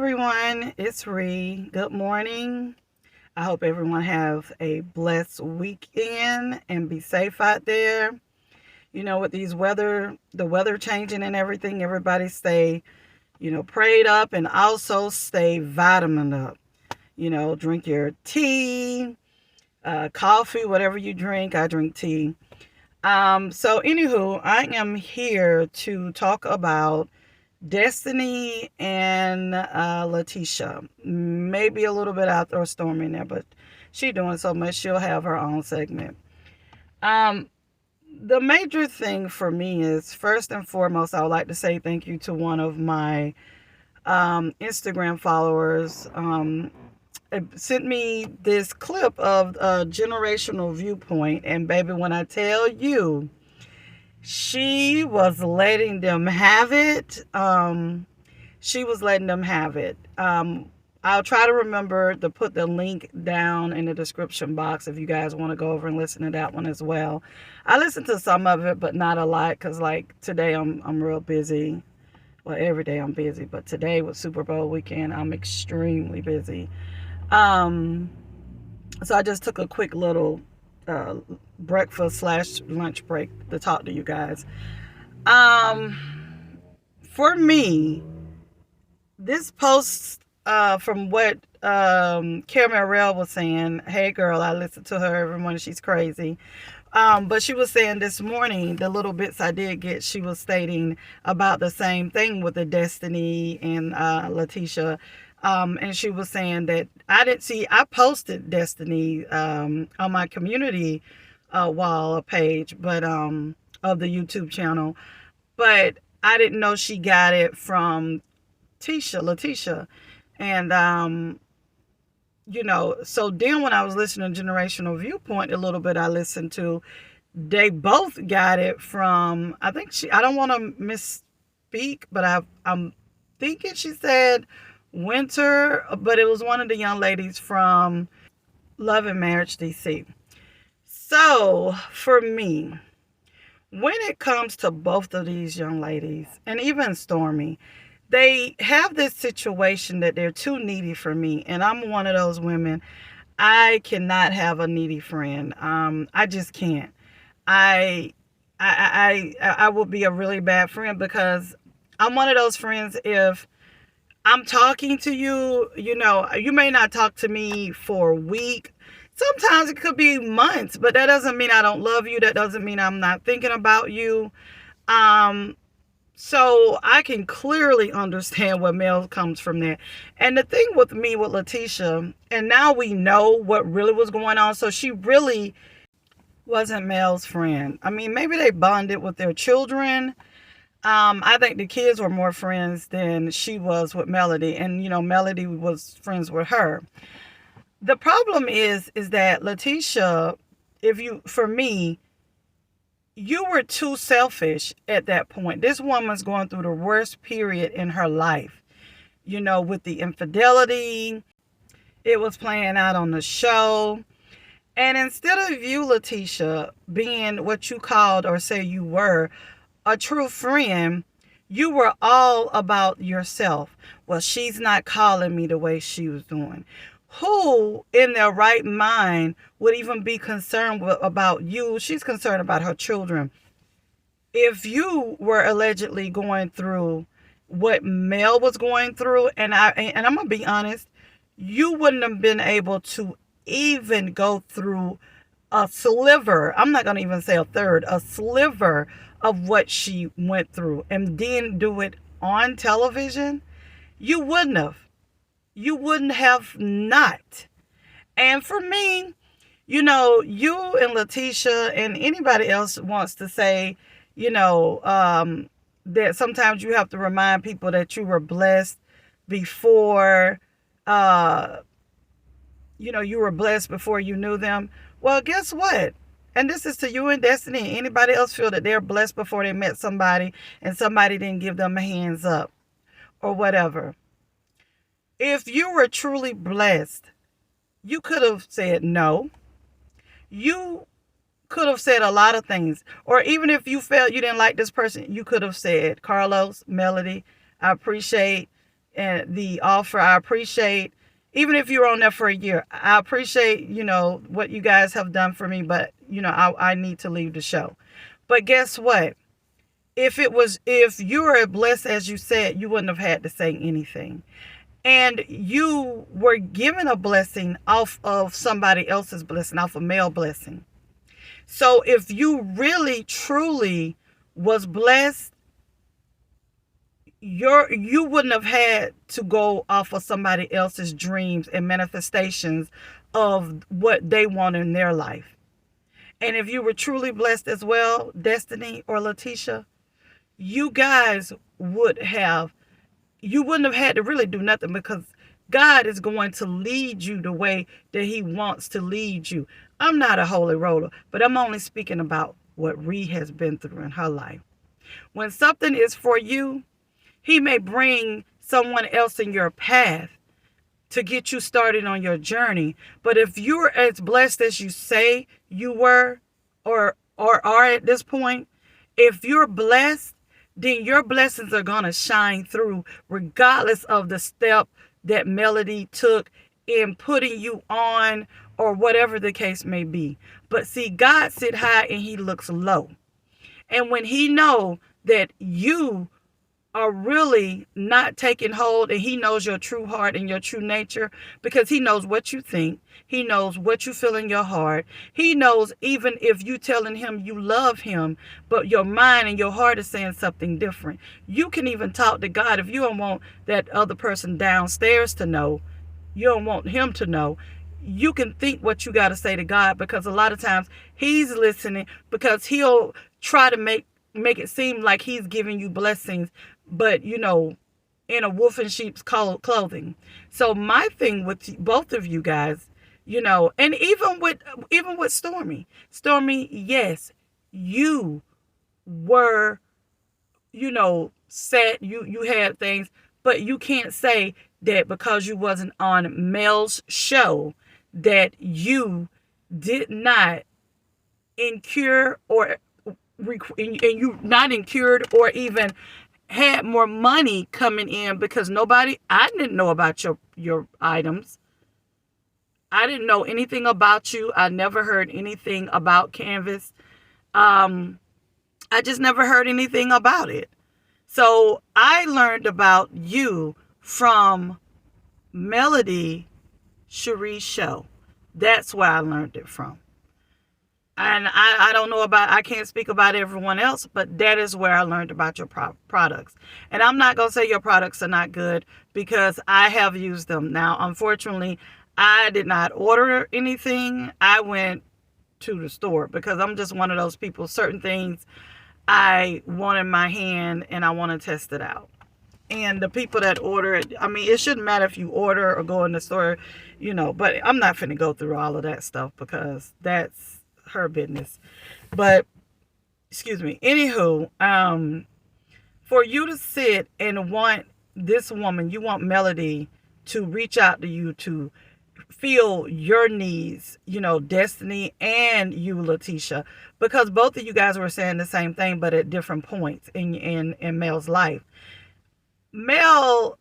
everyone, it's Ree. Good morning. I hope everyone have a blessed weekend and be safe out there. With the weather changing and everything, everybody stay, prayed up and also stay vitamin up. Drink your tea, coffee, whatever you drink. I drink tea. So anywho, I am here to talk about Destiny and Latisha. Maybe a little bit out there, Stormi in there, but she doing so much, she'll have her own segment. Um, the major thing for me is, first and foremost, I would like to say thank you to one of my Instagram followers. It sent me this clip of a generational viewpoint, and baby, when I tell you, she was letting them have it. She was letting them have it. I'll try to remember to put the link down in the description box if you guys want to go over and listen to that one as well. I listened to some of it, but not a lot, because like today I'm real busy. Well, every day I'm busy, but today with Super Bowl weekend, I'm extremely busy. So I just took a quick little breakfast / lunch break to talk to you guys. For me, this post from what Caramel was saying. Hey girl, I listen to her every morning. She's crazy. But she was saying this morning, the little bits I did get, she was stating about the same thing with the Destiny and Latisha. And she was saying that I posted Destiny on my community wall page, but of the YouTube channel, but I didn't know she got it from Latisha. And so then when I was listening to Generational Viewpoint a little bit, I listened to, they both got it from, I don't want to misspeak, but I'm thinking she said Winter, but it was one of the young ladies from Love and Marriage DC. So for me, when it comes to both of these young ladies, and even Stormi, they have this situation that they're too needy for me, and I'm one of those women. I cannot have a needy friend. I just can't. I will be a really bad friend, because I'm one of those friends. If I'm talking to you, you may not talk to me for a week. Sometimes it could be months, but that doesn't mean I don't love you. That doesn't mean I'm not thinking about you. So I can clearly understand what Mel comes from there. And the thing with me with Latisha, and now we know what really was going on. So she really wasn't Mel's friend. I mean, maybe they bonded with their children. I think the kids were more friends than she was with Melody. And, Melody was friends with her. The problem is that Latisha, for me, you were too selfish at that point. This woman's going through the worst period in her life. With the infidelity, it was playing out on the show. And instead of you, Latisha, being what you called or say you were, a true friend, you were all about yourself. Well, she's not calling me the way she was doing. Who in their right mind would even be concerned about you? She's concerned about her children. If you were allegedly going through what Mel was going through, and I'm gonna be honest, you wouldn't have been able to even go through a sliver. I'm not gonna even say a third, a sliver of what she went through, and then do it on television. You wouldn't have. You wouldn't have not. And for me, you and Latisha and anybody else wants to say, that sometimes you have to remind people that you were blessed before, you were blessed before you knew them. Well, guess what? And this is to you and Destiny. Anybody else feel that they're blessed before they met somebody and somebody didn't give them a hands up or whatever? If you were truly blessed, you could have said no. You could have said a lot of things. Or even if you felt you didn't like this person, you could have said, Carlos, Melody, I appreciate the offer. I appreciate, even if you're on there for a year, I appreciate, what you guys have done for me, but, I need to leave the show. But guess what? If you were as blessed as you said, you wouldn't have had to say anything. And you were given a blessing off of somebody else's blessing, off a male blessing. So if you really, truly was blessed, you wouldn't have had to go off of somebody else's dreams and manifestations of what they want in their life. And if you were truly blessed as well, Destiny or Latisha, you guys wouldn't have had to really do nothing, because God is going to lead you the way that he wants to lead you. I'm not a holy roller, but I'm only speaking about what Ree has been through in her life. When something is for you, he may bring someone else in your path to get you started on your journey. But if you're as blessed as you say you were or are at this point, if you're blessed, then your blessings are going to shine through regardless of the step that Melody took in putting you on or whatever the case may be. But see, God sit high and he looks low. And when he know that you are really not taking hold, and he knows your true heart and your true nature, because he knows what you think. He knows what you feel in your heart. He knows even if you telling him you love him, but your mind and your heart is saying something different. You can even talk to God. If you don't want that other person downstairs to know, you don't want him to know, you can think what you got to say to God, because a lot of times he's listening, because he'll try to make it seem like he's giving you blessings, but in a wolf in sheep's clothing. So my thing with both of you guys, and even with Stormi, yes, you were, set, you had things, but you can't say that because you wasn't on Mel's show that you did not incur or and you not incurred or even had more money coming in, because I didn't know about your items. I didn't know anything about you. I never heard anything about Canvas. I just never heard anything about it. So I learned about you from Melody Cherie's show. That's where I learned it from. And I don't know I can't speak about everyone else, but that is where I learned about your products. And I'm not going to say your products are not good, because I have used them. Now, unfortunately, I did not order anything. I went to the store, because I'm just one of those people. Certain things I want in my hand and I want to test it out. And the people that order it, it shouldn't matter if you order or go in the store, but I'm not finna go through all of that stuff, because that's her business. But excuse me, anywho, for you to sit and want this woman, you want Melody to reach out to you to feel your needs, Destiny and you, Latisha, because both of you guys were saying the same thing, but at different points in Mel's life. Mel,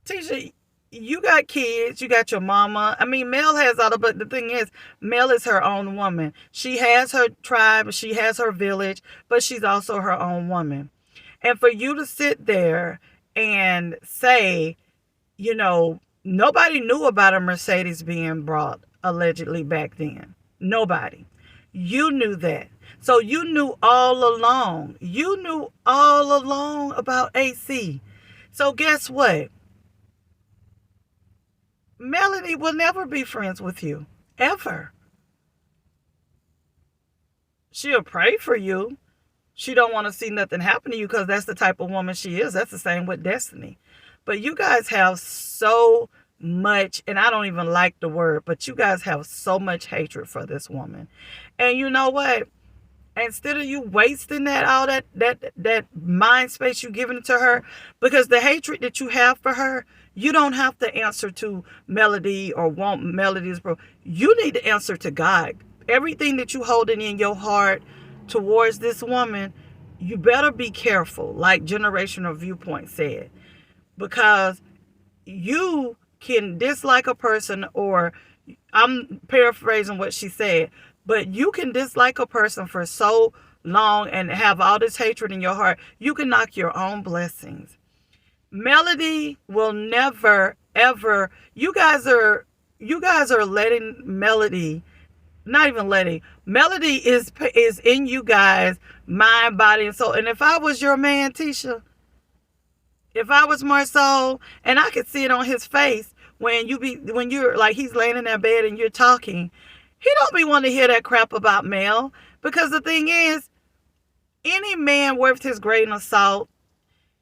Tisha, you got kids, you got your mama. Mel has all but the thing is, Mel is her own woman. She has her tribe, she has her village, but she's also her own woman. And for you to sit there and say, nobody knew about a Mercedes being brought allegedly back then. Nobody. You knew that. So you knew all along. You knew all along about AC. So guess what? Melody will never be friends with you. Ever. She'll pray for you. She don't want to see nothing happen to you, because that's the type of woman she is. That's the same with Destiny. But you guys have so much, and I don't even like the word, but you guys have so much hatred for this woman. And you know what? Instead of you wasting that mind space you giving to her, because the hatred that you have for her, you don't have to answer to Melody or want Melody's bro. You need to answer to God. Everything that you holding in your heart towards this woman, you better be careful. Like Generational Viewpoint said, because you can dislike a person, or I'm paraphrasing what she said, but you can dislike a person for so long and have all this hatred in your heart, you can knock your own blessings. Melody will never ever, you guys are letting Melody, not even letting, Melody is in you guys mind, body, and soul. And if I was your man, Tisha, if I was Marceau, and I could see it on his face when you're like, he's laying in that bed and you're talking, he don't be wanting to hear that crap about Mel. Because the thing is, any man worth his grain of salt,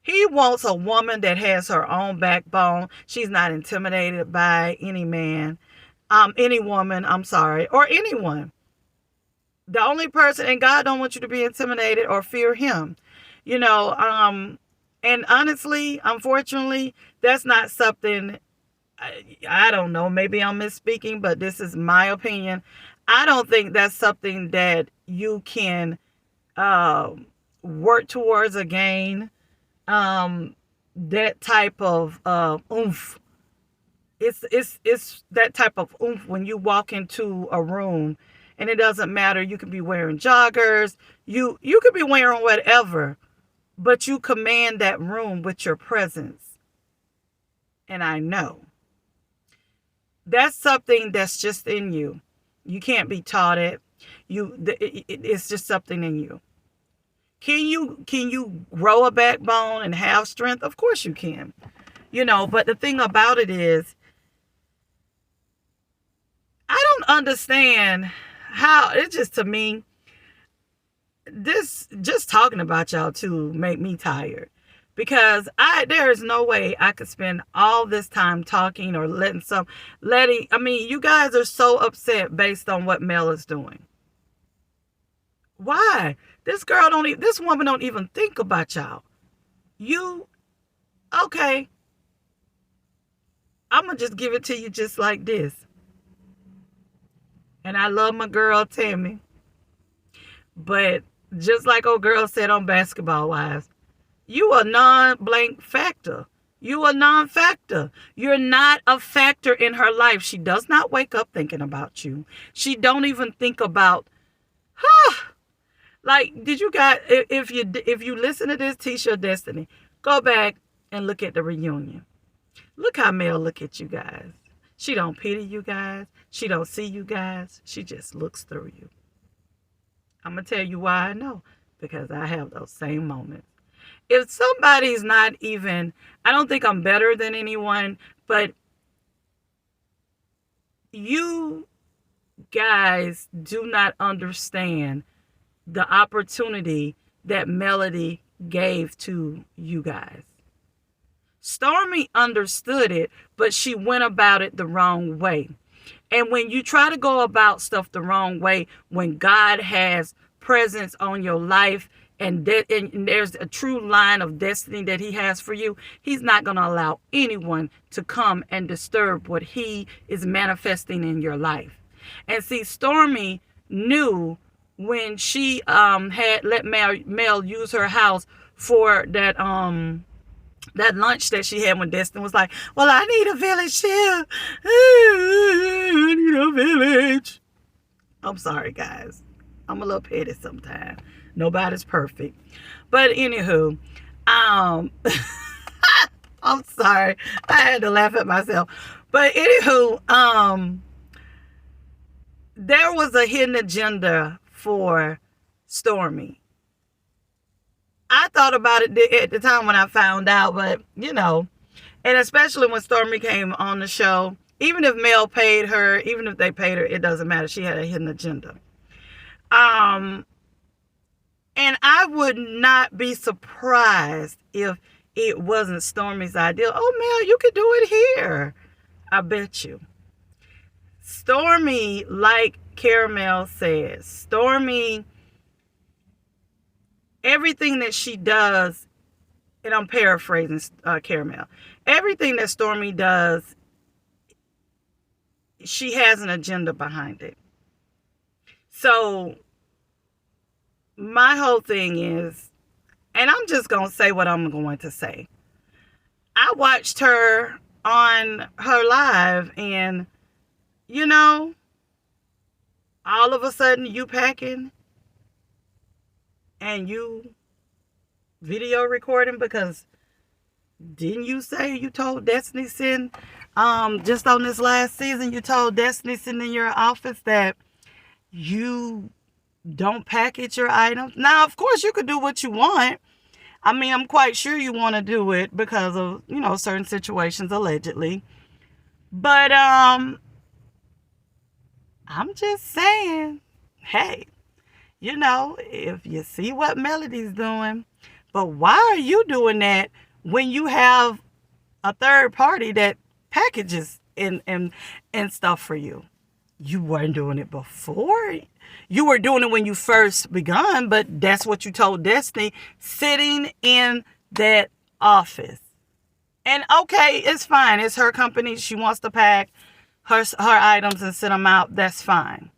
he wants a woman that has her own backbone. She's not intimidated by any man, any woman, I'm sorry, or anyone. The only person, and God don't want you to be intimidated or fear him. You know, and honestly, unfortunately, that's not something, I don't know, maybe I'm misspeaking, but this is my opinion. I don't think that's something that you can work towards again. That type of oomph. It's that type of oomph when you walk into a room, and it doesn't matter. You could be wearing joggers. You could be wearing whatever, but you command that room with your presence. And I know that's something that's just in you. You can't be taught it. It's just something in you. Can you grow a backbone and have strength? Of course you can. But the thing about it is, I don't understand how, it's just, to me, this, just talking about y'all too, make me tired. Because there is no way I could spend all this time talking or you guys are so upset based on what Mel is doing. Why? This woman don't even think about y'all. Okay. I'm going to just give it to you just like this. And I love my girl, Tammy. But just like old girl said on Basketball Wives, you are non-blank factor. You are non-factor. You're not a factor in her life. She does not wake up thinking about you. She don't even think about, like, did you guys, if you listen to this T-shirt Destiny, go back and look at the reunion. Look how Mel look at you guys. She don't pity you guys. She don't see you guys. She just looks through you. I'm going to tell you why I know. Because I have those same moments. If somebody's not even, I don't think I'm better than anyone, but you guys do not understand the opportunity that Melody gave to you guys. Stormi understood it, but she went about it the wrong way. And when you try to go about stuff the wrong way, when God has presence on your life, and there's a true line of destiny that he has for you, he's not going to allow anyone to come and disturb what he is manifesting in your life. And see, Stormi knew when she had let Mel use her house for that lunch that she had, when Destin was like, well, I need a village here. I need a village. I'm sorry, guys. I'm a little petty sometimes. Nobody's perfect. But anywho, I'm sorry. I had to laugh at myself. But anywho, there was a hidden agenda for Stormi. I thought about it at the time when I found out, but and especially when Stormi came on the show, even if Mel paid her, even if they paid her, it doesn't matter. She had a hidden agenda. And I would not be surprised if it wasn't Stormi's idea. Oh, Mel, you could do it here. I bet you. Stormi, like Caramel says, Stormi, everything that she does, and I'm paraphrasing Caramel, everything that Stormi does, she has an agenda behind it. So my whole thing is, and I'm just going to say what I'm going to say. I watched her on her live, and you know, all of a sudden you packing and you video recording, because didn't you say you told Destiny Sin, just on this last season, you told Destiny Sin in your office that you don't package your items? Now, of course, you could do what you want. I mean, I'm quite sure you want to do it because of, certain situations, allegedly. But I'm just saying, hey, if you see what Melody's doing, but why are you doing that when you have a third party that packages and stuff for you? You weren't doing it before. You were doing it when you first begun, but that's what you told Destiny, sitting in that office. And okay, it's fine. It's her company. She wants to pack her items and sit them out. That's fine.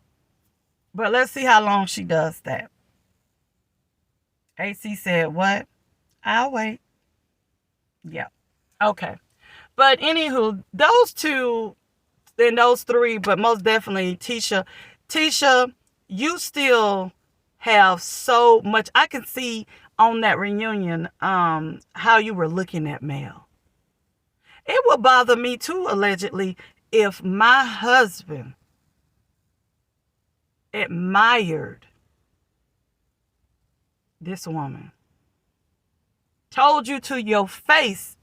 But let's see how long she does that. AC said, what? I'll wait. Yeah. Okay. But anywho, those two and those three, but most definitely Tisha, you still have so much. I can see on that reunion how you were looking at Mel. It would bother me too, allegedly, if my husband admired this woman, told you to your face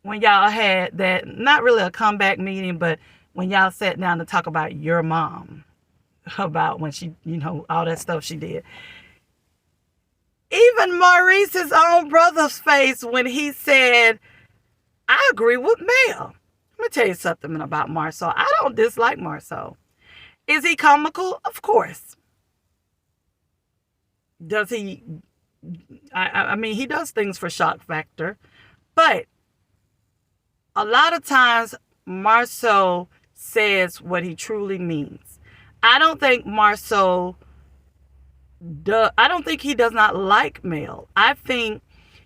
when y'all had that, not really a comeback meeting, but when y'all sat down to talk about your mom, about when she, all that stuff she did. Even Maurice's own brother's face when he said, I agree with Mel. Let me tell you something about Marceau. I don't dislike Marceau. Is he comical? Of course. Does he? I mean, he does things for shock factor. But a lot of times, Marceau says what he truly means. I don't think Marceau I don't think he does not like Mel. I think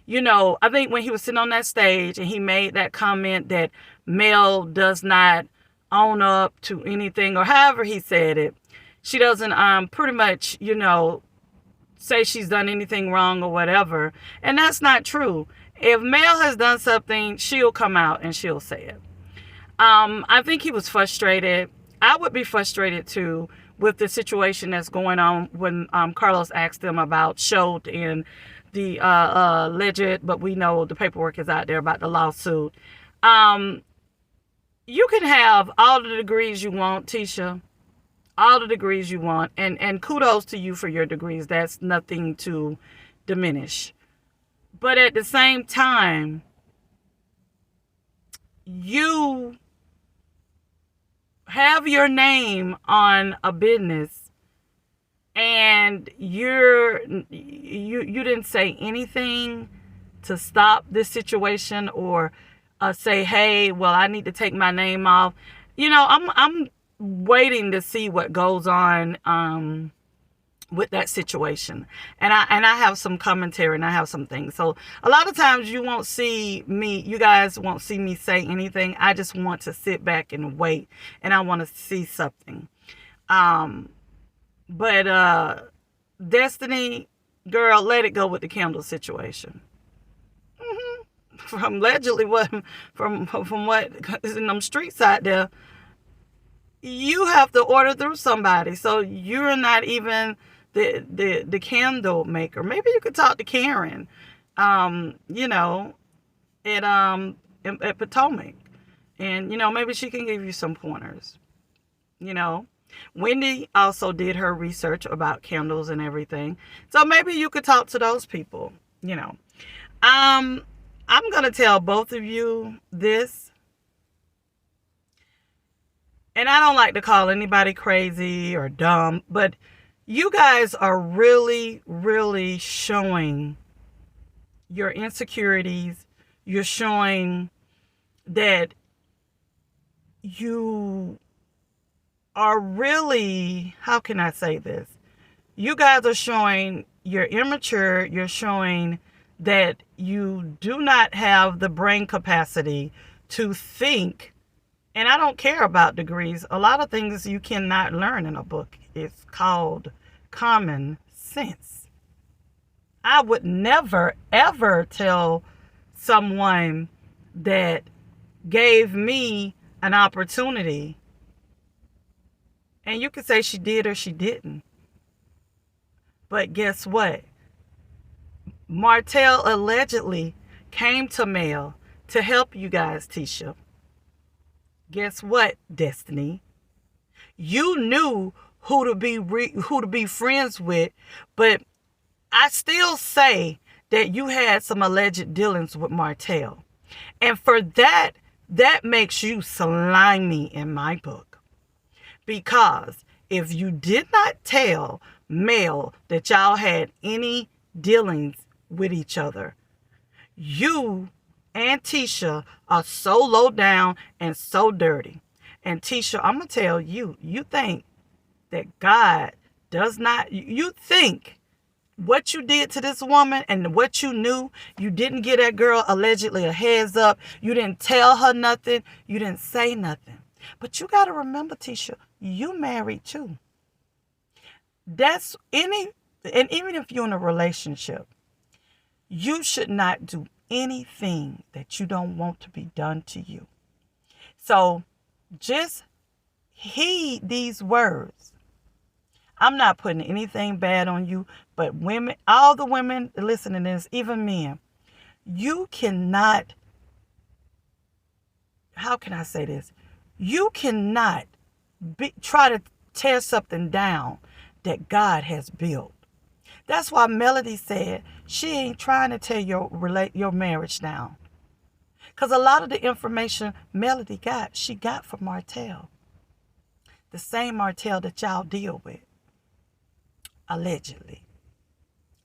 when he was sitting on that stage and he made that comment that Mel does not own up to anything, or however he said it, she doesn't pretty much, say she's done anything wrong or whatever. And that's not true. If Mel has done something, she'll come out and she'll say it. I think he was frustrated. I would be frustrated too with the situation that's going on when Carlos asked them about Schultz and the alleged, but we know the paperwork is out there about the lawsuit. You can have all the degrees you want, Tisha, all the degrees you want, and kudos to you for your degrees. That's nothing to diminish. But at the same time, you have your name on a business and you didn't say anything to stop this situation, or say, hey, well, I need to take my name off. I'm waiting to see what goes on with that situation, and I have some commentary and I have some things. So a lot of times you guys won't see me say anything. I just want to sit back and wait, and I want to see something. But Destiny, girl, let it go with the candle situation. From allegedly from what is in them streets out there, you have to order through somebody. So you're not even the candle maker. Maybe you could talk to Karen, at Potomac, and maybe she can give you some pointers. Wendy also did her research about candles and everything, so maybe you could talk to those people. I'm gonna tell both of you this, and I don't like to call anybody crazy or dumb, but you guys are really, really showing your insecurities. You're showing that you are really, how can I say this? You guys are showing you're immature. You're showing that you do not have the brain capacity to think. And I don't care about degrees. A lot of things you cannot learn in a book. It's called common sense. I would never, ever tell someone that gave me an opportunity, and you could say she did or she didn't. But guess what? Martell allegedly came to Mel to help you guys, Tisha. Guess what, Destiny? You knew who to be friends with, but I still say that you had some alleged dealings with Martell. And for that makes you slimy in my book. Because if you did not tell Mel that y'all had any dealings with each other, you and Tisha are so low down and so dirty. And Tisha, I'm going to tell you, you think that God does not, you think what you did to this woman and what you knew, you didn't give that girl allegedly a heads up. You didn't tell her nothing. You didn't say nothing. But you got to remember, Tisha, you married too. And even if you're in a relationship, you should not do anything that you don't want to be done to you. So just heed these words. I'm not putting anything bad on you, but women, all the women listening to this, even men, you cannot, how can I say this? You cannot try to tear something down that God has built. That's why Melody said she ain't trying to tear your marriage down. Because a lot of the information Melody got, she got from Martell. The same Martell that y'all deal with. Allegedly.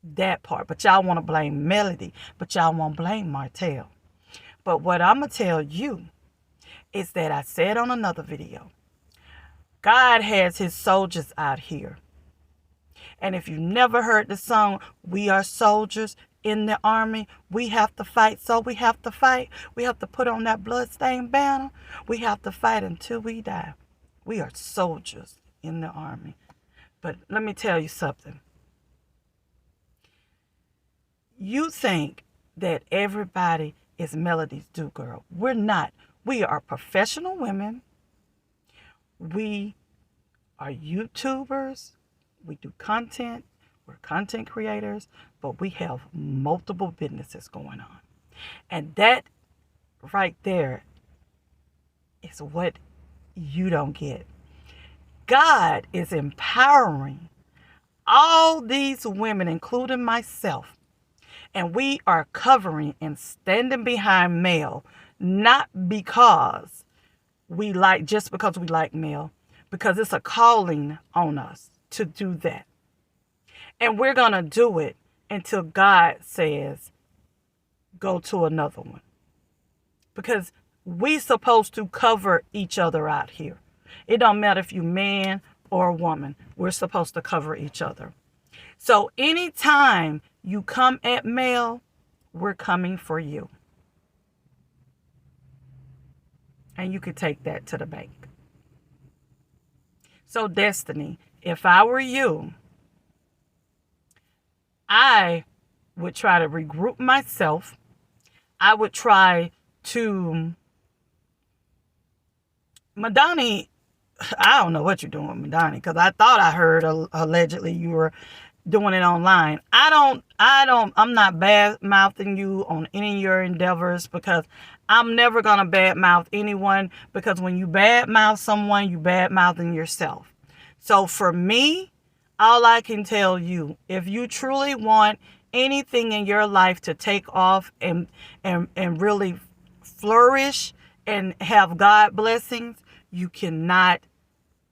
That part. But y'all want to blame Melody. But y'all won't blame Martell. But what I'm going to tell you is that I said on another video, God has his soldiers out here. And if you never heard the song, we are soldiers in the army. We have to fight. So we have to fight. We have to put on that bloodstained banner. We have to fight until we die. We are soldiers in the army. But let me tell you something. You think that everybody is Melody's do-girl. We're not. We are professional women. We are YouTubers. We do content. We're content creators. But we have multiple businesses going on. And that right there is what you don't get. God is empowering all these women, including myself. And we are covering and standing behind Mel, not because just because we like Mel, because it's a calling on us to do that. And we're going to do it until God says, go to another one. Because we're supposed to cover each other out here. It don't matter if you're man or a woman. We're supposed to cover each other. So anytime you come at Mel, we're coming for you. And you could take that to the bank. So Destiny, if I were you, I would try to regroup myself. I would try to... Madani, I don't know what you're doing with Madani, because I thought I heard allegedly you were doing it online. I'm not bad mouthing you on any of your endeavors, because I'm never going to bad mouth anyone, because when you bad mouth someone, you bad mouthing yourself. So for me, all I can tell you, if you truly want anything in your life to take off and really flourish and have God blessings, you cannot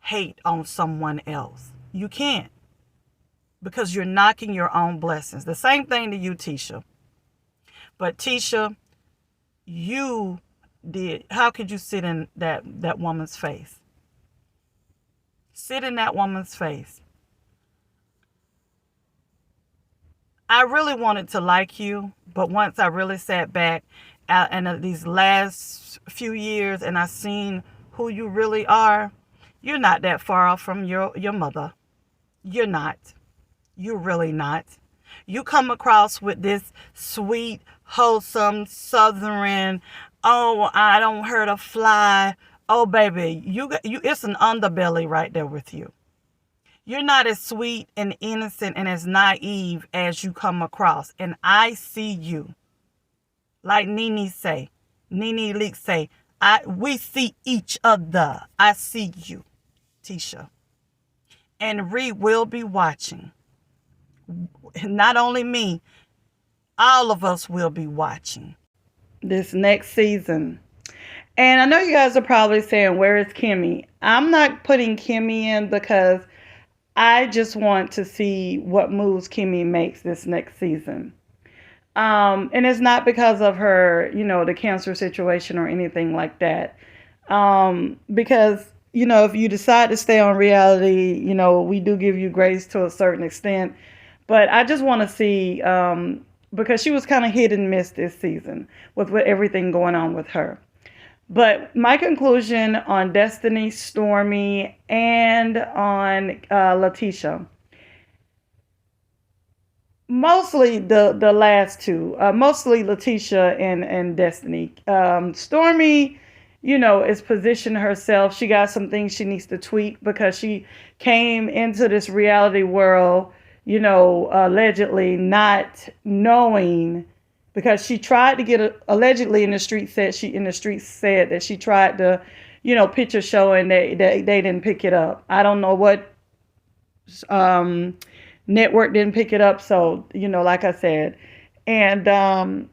hate on someone else. You can't. Because you're knocking your own blessings. The same thing to you, Tisha. But Tisha, you did. How could you sit in that woman's face? Sit in that woman's face. I really wanted to like you, But once I really sat back and these last few years and I seen who you really are, you're not that far off from your mother. You're not. You're really not. You come across with this sweet, wholesome, southern, oh, I don't hurt a fly. Oh, baby, it's an underbelly right there with you. You're not as sweet and innocent and as naive as you come across. And I see you. Like Nene Leak say, we see each other. I see you, Tisha. And Reed will be watching. Not only me, all of us will be watching this next season. And I know you guys are probably saying, where is Kimmy? I'm not putting Kimmy in because I just want to see what moves Kimmy makes this next season. And it's not because of her, the cancer situation or anything like that. Because, if you decide to stay on reality, we do give you grace to a certain extent. But I just want to see, because she was kind of hit and miss this season with everything going on with her. But my conclusion on Destiny, Stormi, and on Latisha, mostly the last two, mostly Latisha and Destiny. Stormi, is positioning herself. She got some things she needs to tweak because she came into this reality world, allegedly not knowing, because she tried to get allegedly in the street said that she tried to, pitch a show and they didn't pick it up. I don't know what network didn't pick it up. So, like I said, and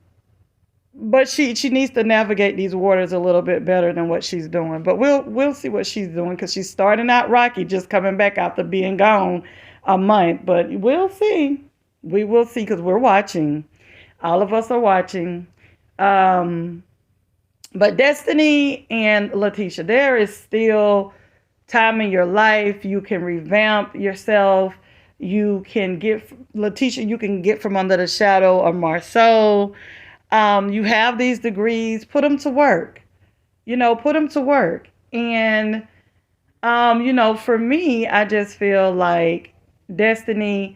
but she needs to navigate these waters a little bit better than what she's doing. But we'll see what she's doing, because she's starting out rocky, just coming back after being gone a month. But we'll see. We will see, because we're watching. All of us are watching. But Destiny and Latisha, there is still time in your life. You can revamp yourself. You can get Latisha, you can get from under the shadow of Marceau. You have these degrees, put them to work. Put them to work. And, for me, I just feel like Destiny,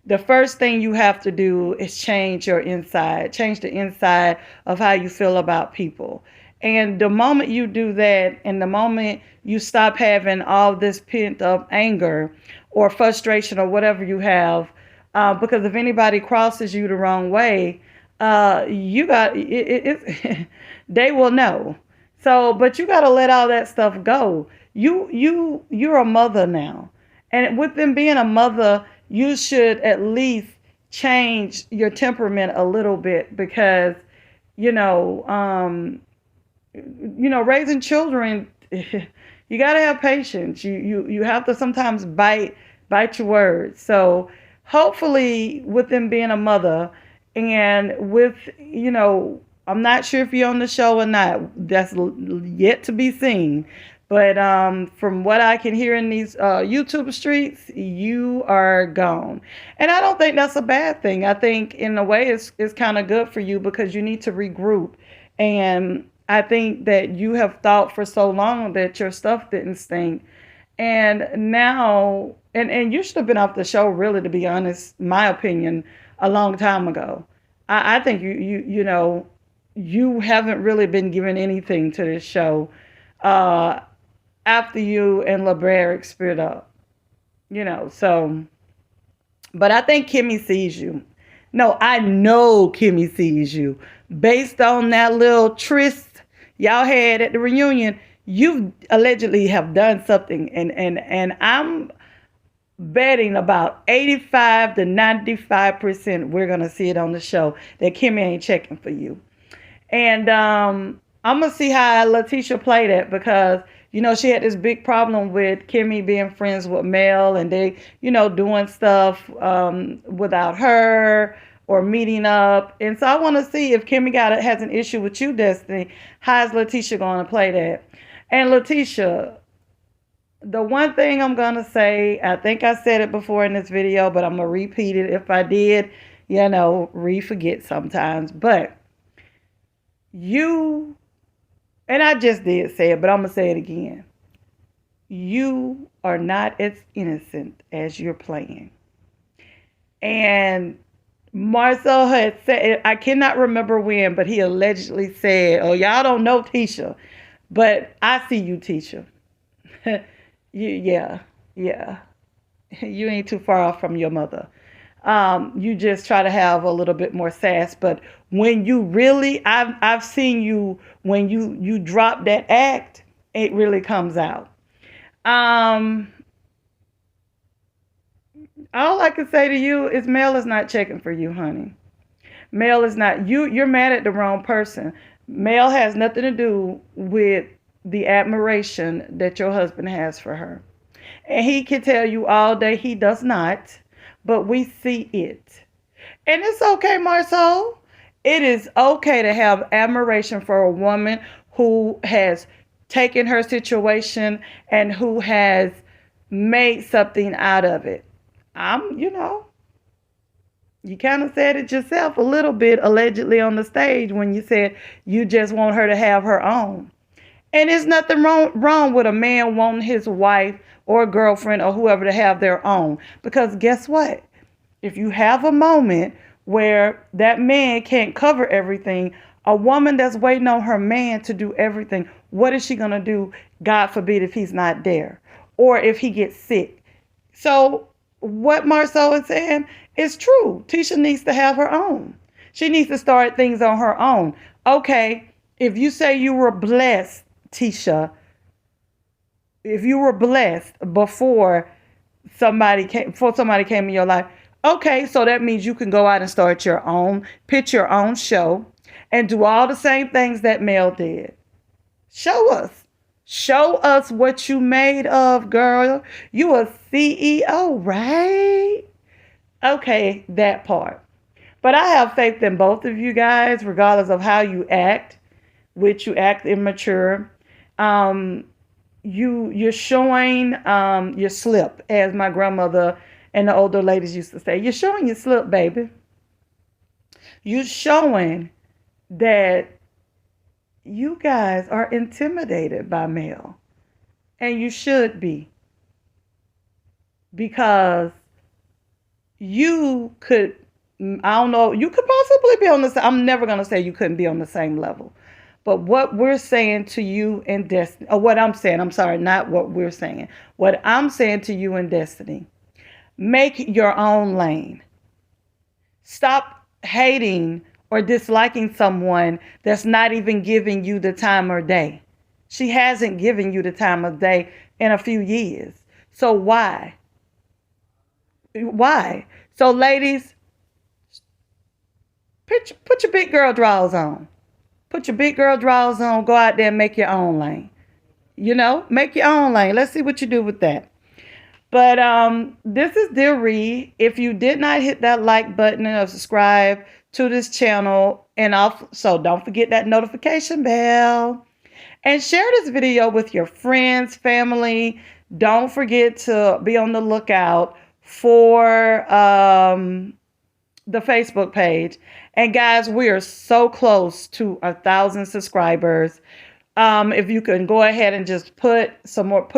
the first thing you have to do is change the inside of how you feel about people. And the moment you do that, and the moment you stop having all this pent up anger or frustration or whatever you have, because if anybody crosses you the wrong way, you got it, they will know. So, but you got to let all that stuff go. You're a mother now, and with them being a mother, you should at least change your temperament a little bit, because, raising children, you got to have patience. You have to sometimes bite your words. So hopefully with them being a mother, and with, I'm not sure if you're on the show or not. That's yet to be seen. But from what I can hear in these YouTube streets, you are gone. And I don't think that's a bad thing. I think in a way it's kind of good for you, because you need to regroup. And I think that you have thought for so long that your stuff didn't stink. And now, and you should have been off the show, really, to be honest, my opinion, a long time ago. I think you haven't really been given anything to this show after you and LeBrerick split up, so, but I think Kimmy sees you. No, I know Kimmy sees you. Based on that little tryst y'all had at the reunion, you allegedly have done something, and I'm betting about 85 to 95% we're going to see it on the show that Kimmy ain't checking for you. And I'm going to see how Latisha played it, because, she had this big problem with Kimmy being friends with Mel, and they, doing stuff without her or meeting up. And so I want to see if Kimmy has an issue with you, Destiny. How's Latisha going to play that? And Latisha, the one thing I'm going to say, I think I said it before in this video, but I'm going to repeat it if I did. re-forget sometimes. But you, and I just did say it, but I'm going to say it again. You are not as innocent as you're playing. And Marcel had said, I cannot remember when, but he allegedly said, "Oh, y'all don't know Tisha, but I see you, Tisha. Yeah, yeah. You ain't too far off from your mother. You just try to have a little bit more sass, but when you really, I've seen you when you drop that act, it really comes out. Um, all I can say to you is Mel is not checking for you, honey. Mel is not you. You're mad at the wrong person. Mel has nothing to do with the admiration that your husband has for her. And he can tell you all day he does not, but we see it. And it's okay, Marceau. It is okay to have admiration for a woman who has taken her situation and who has made something out of it. You kind of said it yourself a little bit allegedly on the stage when you said you just want her to have her own. And there's nothing wrong with a man wanting his wife or girlfriend or whoever to have their own. Because guess what? If you have a moment where that man can't cover everything, a woman that's waiting on her man to do everything, what is she going to do, God forbid, if he's not there or if he gets sick? So what Marceau is saying is true. Tisha needs to have her own. She needs to start things on her own. Okay, if you say you were blessed, Tisha, if you were blessed before somebody came in your life, okay, so that means you can go out and start your own, pitch your own show, and do all the same things that Mel did. Show us. Show us what you made of, girl. You a CEO, right? Okay, that part. But I have faith in both of you guys, regardless of how you act, which you act immature. You're showing your slip, as my grandmother and the older ladies used to say. You're showing your slip, baby. You're showing that you guys are intimidated by Mel. And you should be. Because you could, I don't know, you could possibly be on the same, I'm never going to say you couldn't be on the same level. But what we're saying to you in Destiny, or what I'm saying, I'm sorry, not what we're saying. What I'm saying to you in Destiny, make your own lane. Stop hating or disliking someone that's not even giving you the time of day. She hasn't given you the time of day in a few years. So why? Why? So ladies, put your big girl drawers on. Put your big girl drawers on. Go out there and make your own lane. Make your own lane. Let's see what you do with that. But this is Dear Ree. If you did not hit that like button or subscribe to this channel, and also don't forget that notification bell. And share this video with your friends, family. Don't forget to be on the lookout for the Facebook page. And guys, we are so close to 1,000 subscribers. If you can go ahead and just put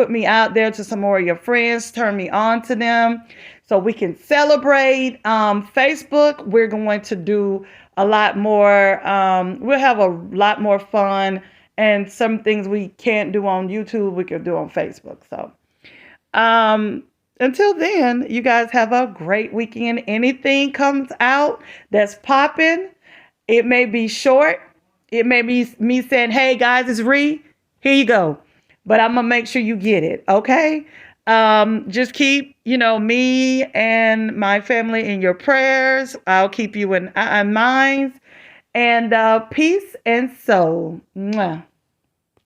me out there to some more of your friends, turn me on to them so we can celebrate. Facebook, we're going to do a lot more. We'll have a lot more fun, and some things we can't do on YouTube, we can do on Facebook. So, until then, you guys have a great weekend. Anything comes out that's popping, it may be short. It may be me saying, hey, guys, it's Ree. Here you go. But I'm going to make sure you get it, okay? Just keep, me and my family in your prayers. I'll keep you in mind. And peace and soul. Mwah.